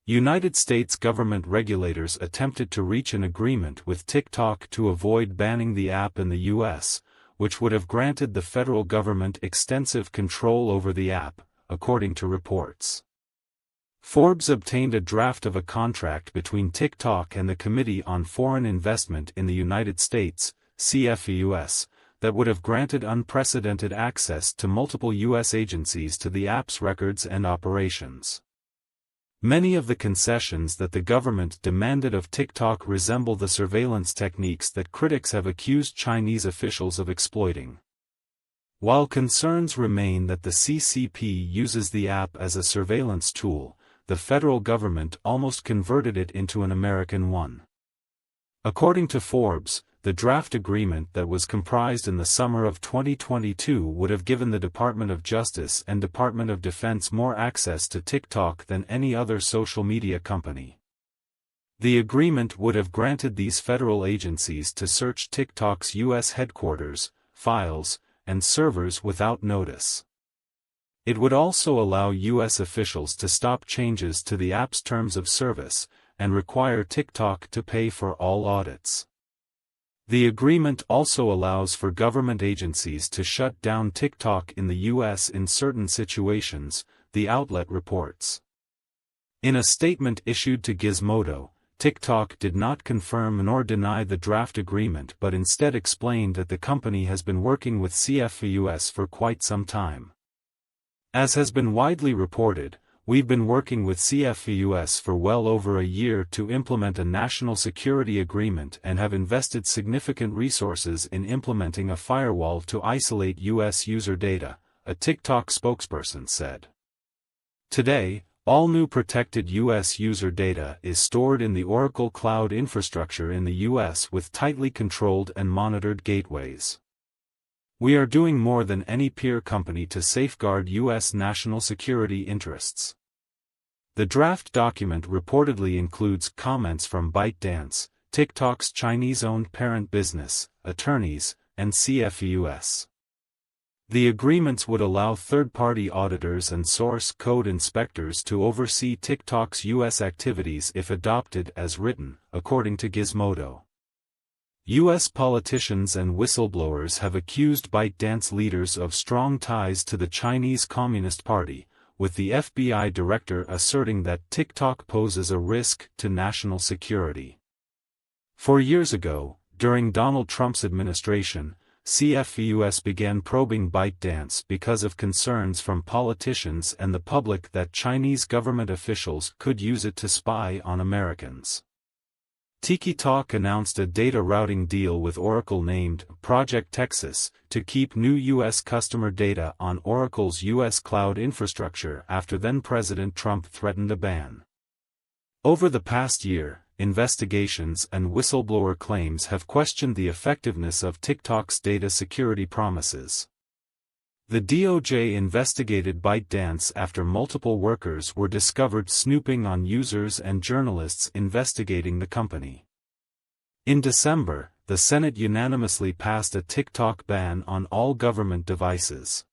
United States government regulators attempted to reach an agreement with TikTok to avoid banning the app in the U.S., which would have granted the federal government extensive control over the app, according to reports. Forbes obtained a draft of a contract between TikTok and the Committee on Foreign Investment in the United States, CFEUS, that would have granted unprecedented access to multiple U.S. agencies to the app's records and operations. Many of the concessions that the government demanded of TikTok resemble the surveillance techniques that critics have accused Chinese officials of exploiting. While concerns remain that the CCP uses the app as a surveillance tool, the federal government almost converted it into an American one. According to Forbes, the draft agreement that was comprised in the summer of 2022 would have given the Department of Justice and Department of Defense more access to TikTok than any other social media company. The agreement would have granted these federal agencies to search TikTok's U.S. headquarters, files, and servers without notice. It would also allow U.S. officials to stop changes to the app's terms of service, and require TikTok to pay for all audits. The agreement also allows for government agencies to shut down TikTok in the U.S. in certain situations, the outlet reports. In a statement issued to Gizmodo, TikTok did not confirm nor deny the draft agreement but instead explained that the company has been working with CFEUS for quite some time. As has been widely reported, we've been working with CFEUS for well over a year to implement a national security agreement and have invested significant resources in implementing a firewall to isolate U.S. user data, a TikTok spokesperson said. Today, all new protected U.S. user data is stored in the Oracle Cloud infrastructure in the U.S. with tightly controlled and monitored gateways. We are doing more than any peer company to safeguard U.S. national security interests. The draft document reportedly includes comments from ByteDance, TikTok's Chinese-owned parent business, attorneys, and CFEUS. The agreements would allow third-party auditors and source code inspectors to oversee TikTok's U.S. activities if adopted as written, according to Gizmodo. U.S. politicians and whistleblowers have accused ByteDance leaders of strong ties to the Chinese Communist Party, with the FBI director asserting that TikTok poses a risk to national security. 4 years ago, during Donald Trump's administration, CFEUS began probing ByteDance because of concerns from politicians and the public that Chinese government officials could use it to spy on Americans. TikTok announced a data routing deal with Oracle named Project Texas to keep new U.S. customer data on Oracle's U.S. cloud infrastructure after then-President Trump threatened a ban. Over the past year, investigations and whistleblower claims have questioned the effectiveness of TikTok's data security promises. The DOJ investigated ByteDance after multiple workers were discovered snooping on users and journalists investigating the company. In December, the Senate unanimously passed a TikTok ban on all government devices.